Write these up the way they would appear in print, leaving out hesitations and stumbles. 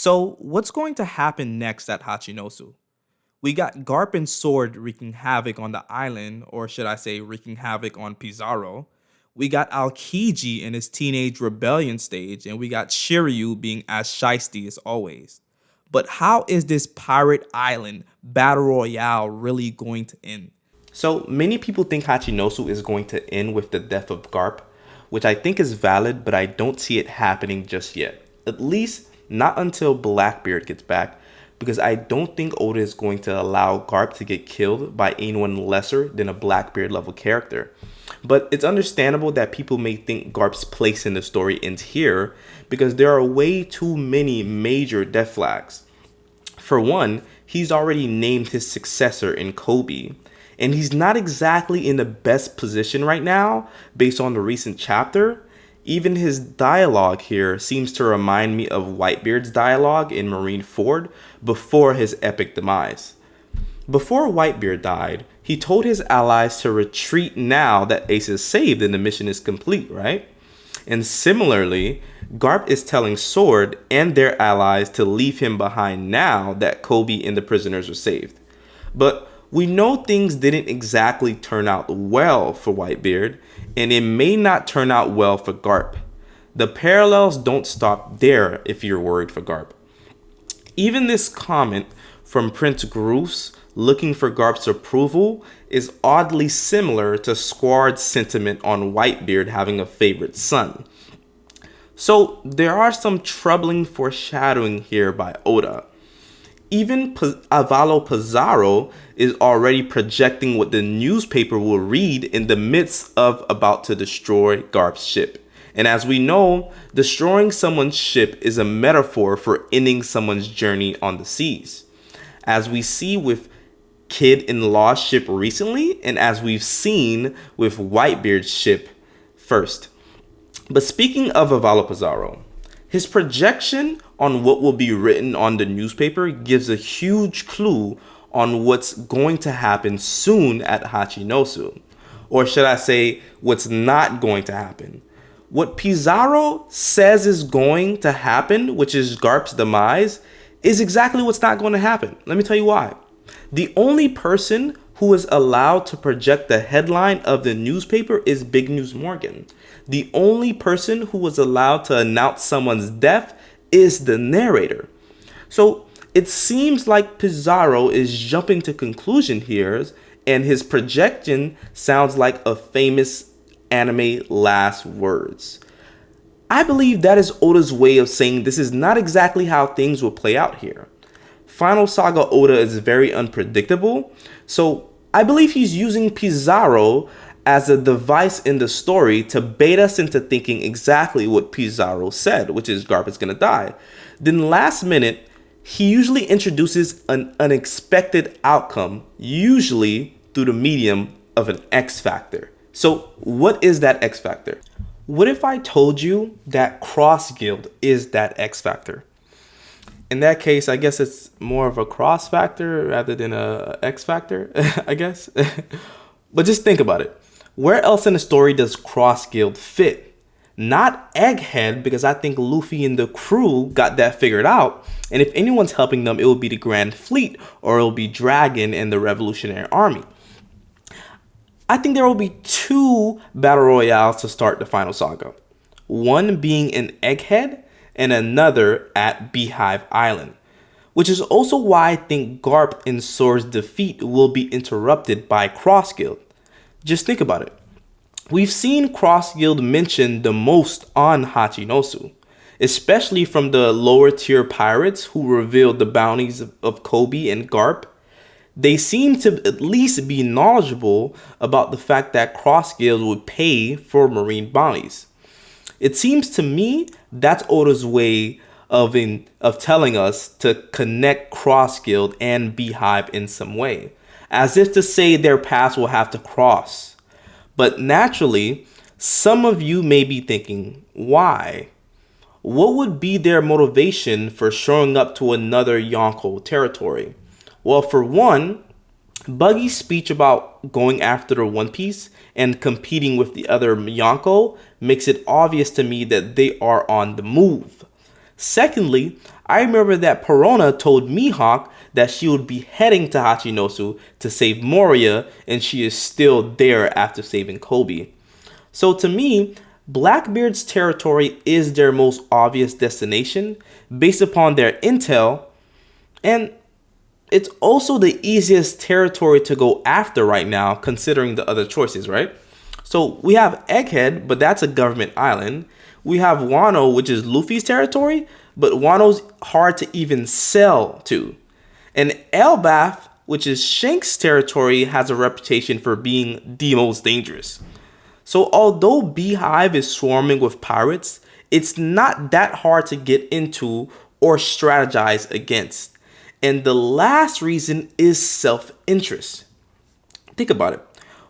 So, what's going to happen next at Hachinosu? We got Garp and Sword wreaking havoc on the island, or should I say, wreaking havoc on Pizarro. We got Aokiji in his teenage rebellion stage, and we got Shiryu being as shisty as always. But how is this Pirate Island Battle Royale really going to end? So many people think Hachinosu is going to end with the death of Garp, which I think is valid, but I don't see it happening just yet. At least not until Blackbeard gets back, because I don't think Oda is going to allow Garp to get killed by anyone lesser than a Blackbeard level character. But it's understandable that people may think Garp's place in the story ends here, because there are way too many major death flags. For one, he's already named his successor in Kobe, and he's not exactly in the best position right now based on the recent chapter. Even his dialogue here seems to remind me of Whitebeard's dialogue in Marineford before his epic demise. Before Whitebeard died, he told his allies to retreat now that Ace is saved and the mission is complete, right? And similarly, Garp is telling Sword and their allies to leave him behind now that Kobe and the prisoners are saved. But we know things didn't exactly turn out well for Whitebeard, and it may not turn out well for Garp. The parallels don't stop there if you're worried for Garp. Even this comment from Prince Groose looking for Garp's approval is oddly similar to Squard's sentiment on Whitebeard having a favorite son. So there are some troubling foreshadowing here by Oda. Even Avalo Pizarro is already projecting what the newspaper will read in the midst of about to destroy Garp's ship. And as we know, destroying someone's ship is a metaphor for ending someone's journey on the seas. As we see with Kid in Law's ship recently, and as we've seen with Whitebeard's ship first. But speaking of Avalo Pizarro, his projection on what will be written on the newspaper gives a huge clue on what's going to happen soon at Hachinosu. Or should I say, what's not going to happen. What Pizarro says is going to happen, which is Garp's demise, is exactly what's not going to happen. Let me tell you why. The only person who is allowed to project the headline of the newspaper is Big News Morgan. The only person who was allowed to announce someone's death is the narrator. So it seems like Pizarro is jumping to conclusion here, and his projection sounds like a famous anime last words. I believe that is Oda's way of saying this is not exactly how things will play out here. Final Saga Oda is very unpredictable, so I believe he's using Pizarro as a device in the story to bait us into thinking exactly what Pizarro said, which is Garp is going to die. Then last minute, he usually introduces an unexpected outcome, usually through the medium of an X factor. So what is that X factor? What if I told you that Cross Guild is that X factor? In that case, I guess it's more of a cross factor rather than a X factor, I guess. But just think about it. Where else in the story does Cross Guild fit? Not Egghead, because I think Luffy and the crew got that figured out. And if anyone's helping them, it will be the Grand Fleet, or it will be Dragon and the Revolutionary Army. I think there will be two battle royales to start the final saga. One being in Egghead, and another at Beehive Island, which is also why I think Garp and Sword's defeat will be interrupted by Cross Guild. Just think about it. We've seen Cross Guild mentioned the most on Hachinosu, especially from the lower tier pirates who revealed the bounties of Kobe and Garp. They seem to at least be knowledgeable about the fact that Cross Guild would pay for marine bounties. It seems to me that's Oda's way of telling us to connect Cross Guild and Beehive in some way, as if to say their paths will have to cross. But naturally, some of you may be thinking, why? What would be their motivation for showing up to another Yonko territory? Well, for one, Buggy's speech about going after the One Piece and competing with the other Miyako makes it obvious to me that they are on the move. Secondly, I remember that Perona told Mihawk that she would be heading to Hachinosu to save Moria, and she is still there after saving Kobe. So to me, Blackbeard's territory is their most obvious destination based upon their intel, and it's also the easiest territory to go after right now considering the other choices, right? So we have Egghead, but that's a government island. We have Wano, which is Luffy's territory, but Wano's hard to even sell to. And Elbaf, which is Shanks' territory, has a reputation for being the most dangerous. So although Beehive is swarming with pirates, it's not that hard to get into or strategize against. And the last reason is self-interest. Think about it.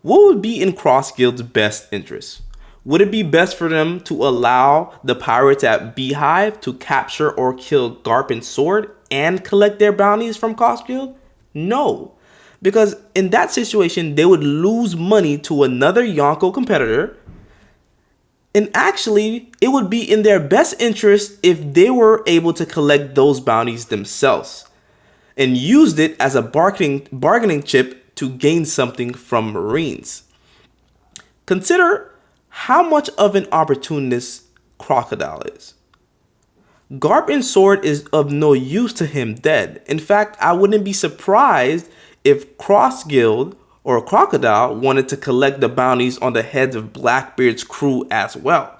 What would be in Cross Guild's best interest? Would it be best for them to allow the pirates at Beehive to capture or kill Garp and Sword and collect their bounties from Cross Guild? No. Because in that situation, they would lose money to another Yonko competitor. And actually, it would be in their best interest if they were able to collect those bounties themselves and used it as a bargaining chip to gain something from Marines. Consider how much of an opportunist Crocodile is. Garp and Sword is of no use to him dead. In fact, I wouldn't be surprised if Cross Guild or Crocodile wanted to collect the bounties on the heads of Blackbeard's crew as well.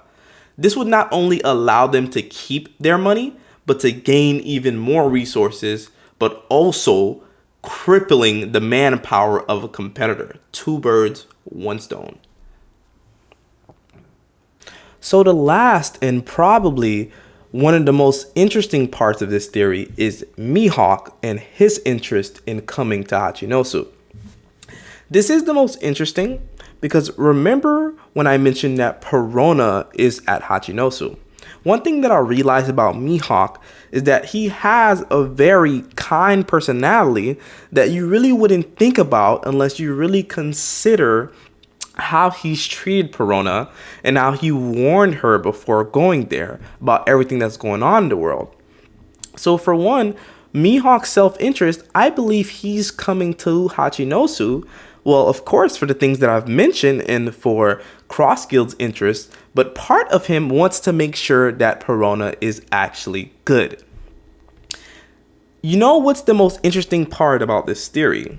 This would not only allow them to keep their money, but to gain even more resources, but also crippling the manpower of a competitor. Two birds, one stone. So the last and probably one of the most interesting parts of this theory is Mihawk and his interest in coming to Hachinosu. This is the most interesting because remember when I mentioned that Perona is at Hachinosu? One thing that I realized about Mihawk is that he has a very kind personality that you really wouldn't think about unless you really consider how he's treated Perona and how he warned her before going there about everything that's going on in the world. So for one, Mihawk's self-interest, I believe he's coming to Hachinosu, well, of course, for the things that I've mentioned and for Cross Guild's interest, but part of him wants to make sure that Perona is actually good. You know what's the most interesting part about this theory?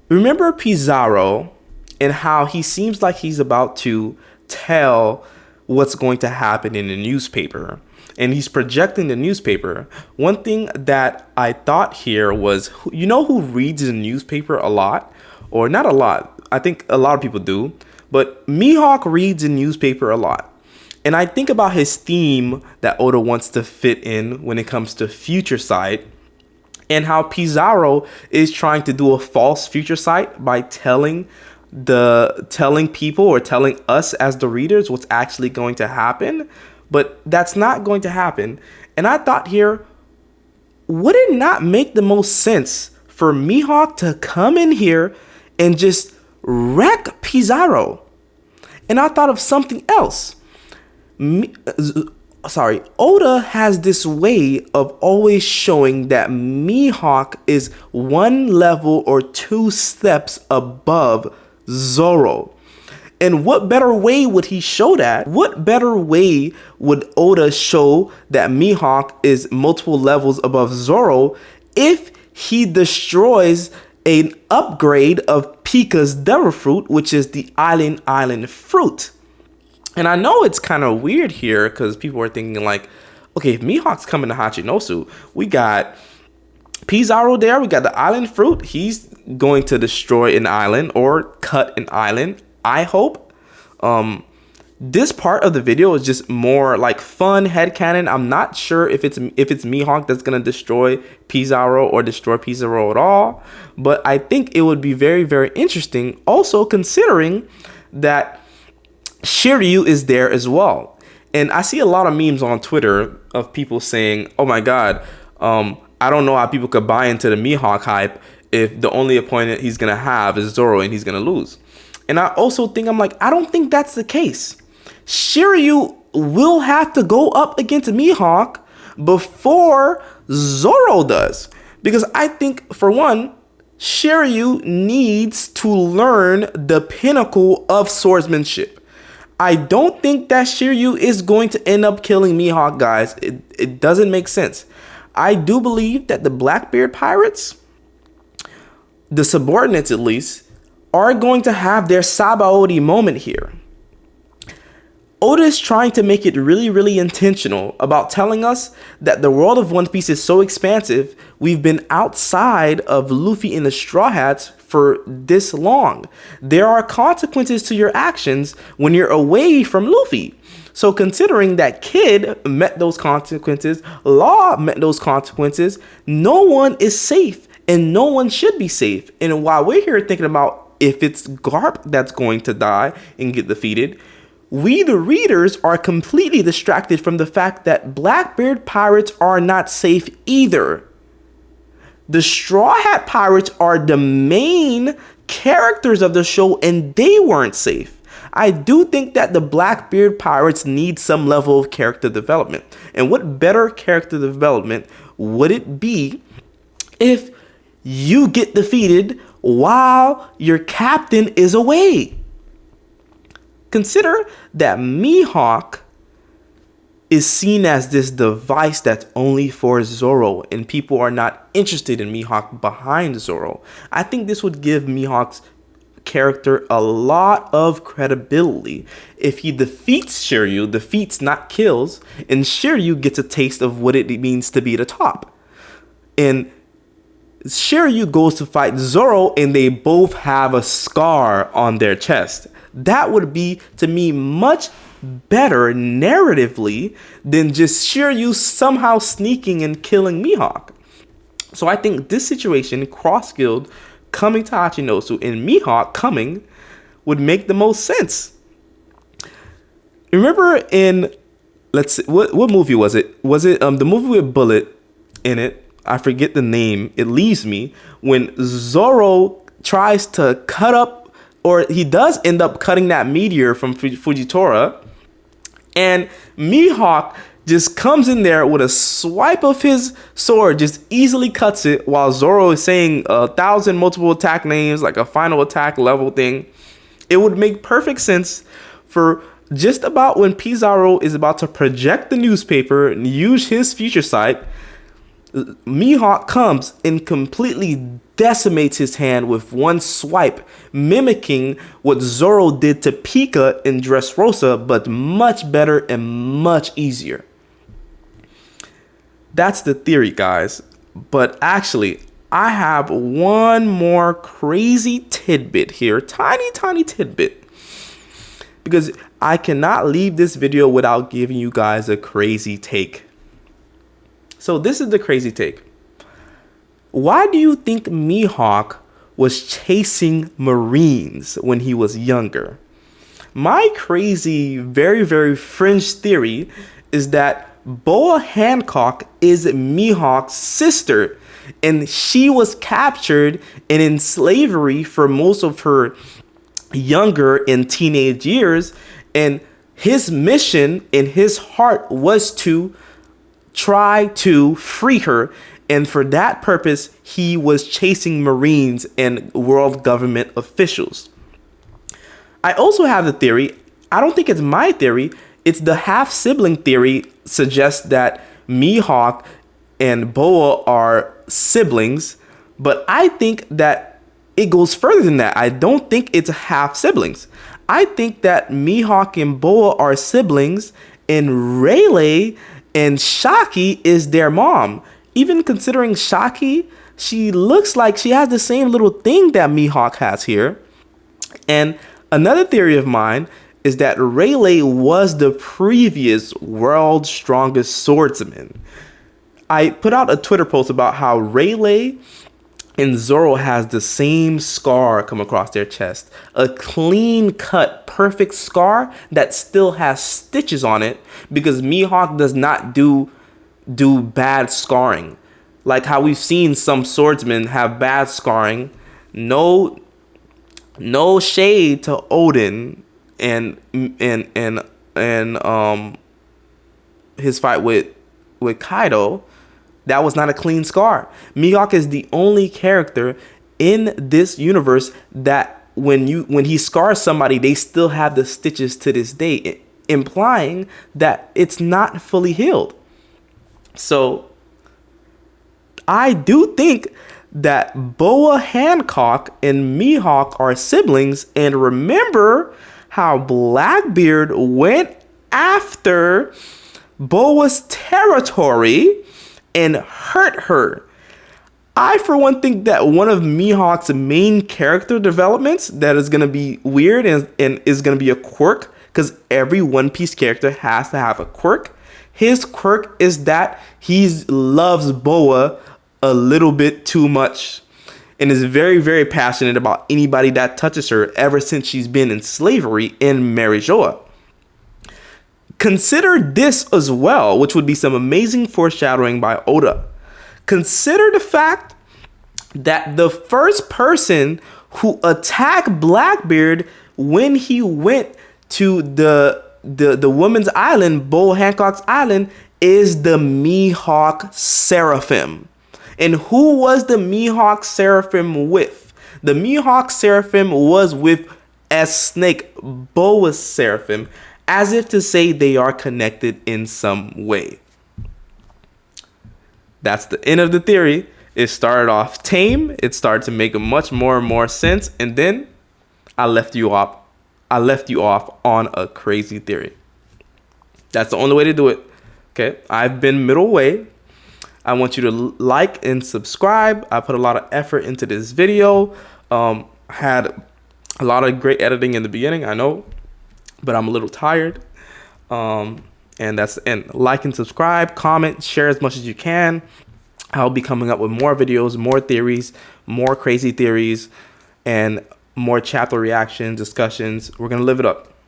Remember Pizarro and how he seems like he's about to tell what's going to happen in the newspaper. And he's projecting the newspaper. One thing that I thought here was, you know who reads the newspaper a lot? Or not a lot. I think a lot of people do. But Mihawk reads the newspaper a lot. And I think about his theme that Oda wants to fit in when it comes to Future Sight. And how Pizarro is trying to do a false Future Sight by telling people or telling us as the readers what's actually going to happen. But that's not going to happen. And I thought here, would it not make the most sense for Mihawk to come in here and just wreck Pizarro? And I thought of something else. Oda has this way of always showing that Mihawk is one level or two steps above Zoro. And what better way would he show that? What better way would Oda show that Mihawk is multiple levels above Zoro if he destroys an upgrade of Pika's Devil Fruit, which is the Island Fruit? And I know it's kind of weird here because people are thinking like, okay, if Mihawk's coming to Hachinosu, we got Pizarro there, we got the Island Fruit. He's going to destroy an island or cut an island, I hope. This part of the video is just more like fun headcanon. I'm not sure if it's Mihawk that's gonna destroy Pizarro or destroy Pizarro at all, but I think it would be very, very interesting. Also considering that Shiryu is there as well, and I see a lot of memes on Twitter of people saying, "Oh my God, I don't know how people could buy into the Mihawk hype if the only opponent he's gonna have is Zoro and he's gonna lose." And I also think, I don't think that's the case. Shiryu will have to go up against Mihawk before Zoro does. Because I think, for one, Shiryu needs to learn the pinnacle of swordsmanship. I don't think that Shiryu is going to end up killing Mihawk, guys. It doesn't make sense. I do believe that the Blackbeard pirates, the subordinates at least, are going to have their Sabaody moment here. Oda is trying to make it really, really intentional about telling us that the world of One Piece is so expansive, we've been outside of Luffy and the Straw Hats for this long. There are consequences to your actions when you're away from Luffy. So considering that Kid met those consequences, Law met those consequences, no one is safe and no one should be safe. And while we're here thinking about if it's Garp that's going to die and get defeated, we, the readers, are completely distracted from the fact that Blackbeard pirates are not safe either. The Straw Hat pirates are the main characters of the show and they weren't safe. I do think that the Blackbeard pirates need some level of character development. And what better character development would it be if you get defeated while your captain is away? Consider that Mihawk is seen as this device that's only for Zoro, and people are not interested in Mihawk behind Zoro. I think this would give Mihawk's character a lot of credibility if he defeats Shiryu, defeats not kills, and Shiryu gets a taste of what it means to be the top. And Shiryu goes to fight Zoro and they both have a scar on their chest. That would be, to me, much better narratively than just Shiryu somehow sneaking and killing Mihawk. So I think this situation, Cross Guild coming to Hachinosu and Mihawk coming, would make the most sense. Remember in, let's see, what movie was it? Was it the movie with Bullet in it? I forget the name. It leaves me. When Zoro tries to cut up, or he does end up cutting that meteor from Fujitora, and Mihawk just comes in there with a swipe of his sword, just easily cuts it, while Zoro is saying 1,000 multiple attack names, like a final attack level thing. It would make perfect sense for just about when Pizarro is about to project the newspaper and use his future sight, Mihawk comes and completely decimates his hand with one swipe, mimicking what Zoro did to Pika in Dressrosa, but much better and much easier. That's the theory, guys. But actually, I have one more crazy tidbit here. Tiny tidbit. Because I cannot leave this video without giving you guys a crazy take. So this is the crazy take. Why do you think Mihawk was chasing Marines when he was younger? My crazy, very, very fringe theory is that Boa Hancock is Mihawk's sister, and she was captured and in slavery for most of her younger and teenage years, and his mission in his heart was to try to free her, and for that purpose he was chasing Marines and world government officials. I also have the theory, I don't think it's my theory, it's the half-sibling theory, suggests that Mihawk and Boa are siblings, but I think that it goes further than that. I don't think it's half-siblings. I think that Mihawk and Boa are siblings, and Rayleigh and Shaki is their mom. Even considering Shaki, she looks like she has the same little thing that Mihawk has here. And another theory of mine is that Rayleigh was the previous world's strongest swordsman. I put out a Twitter post about how Rayleigh and Zoro has the same scar come across their chest. A clean-cut, perfect scar that still has stitches on it because Mihawk does not do bad scarring. Like how we've seen some swordsmen have bad scarring. No shade to Odin and his fight with Kaido, that was not a clean scar. Mihawk is the only character in this universe that when he scars somebody, they still have the stitches to this day, implying that it's not fully healed. So I do think that Boa Hancock and Mihawk are siblings. And remember how Blackbeard went after Boa's territory and hurt her. I, for one, think that one of Mihawk's main character developments that is going to be weird and is going to be a quirk, because every One Piece character has to have a quirk. His quirk is that he loves Boa a little bit too much and is very, very passionate about anybody that touches her ever since she's been in slavery in Marijoa. Consider this as well, which would be some amazing foreshadowing by Oda. Consider the fact that the first person who attacked Blackbeard when he went to the woman's island, Boa Hancock's island, is the Mihawk Seraphim. And who was the Mihawk Seraphim with? The Mihawk Seraphim was with as Snake Boa's Seraphim, as if to say they are connected in some way. That's the end of the theory. It started off tame. It started to make much more and more sense. And then I left you off on a crazy theory. That's the only way to do it. Okay, I've been middle way. I want you to like and subscribe. I put a lot of effort into this video. Had a lot of great editing in the beginning, I know, but I'm a little tired. And that's the end. Like and subscribe, comment, share as much as you can. I'll be coming up with more videos, more theories, more crazy theories, and more chapter reactions, discussions. We're going to live it up.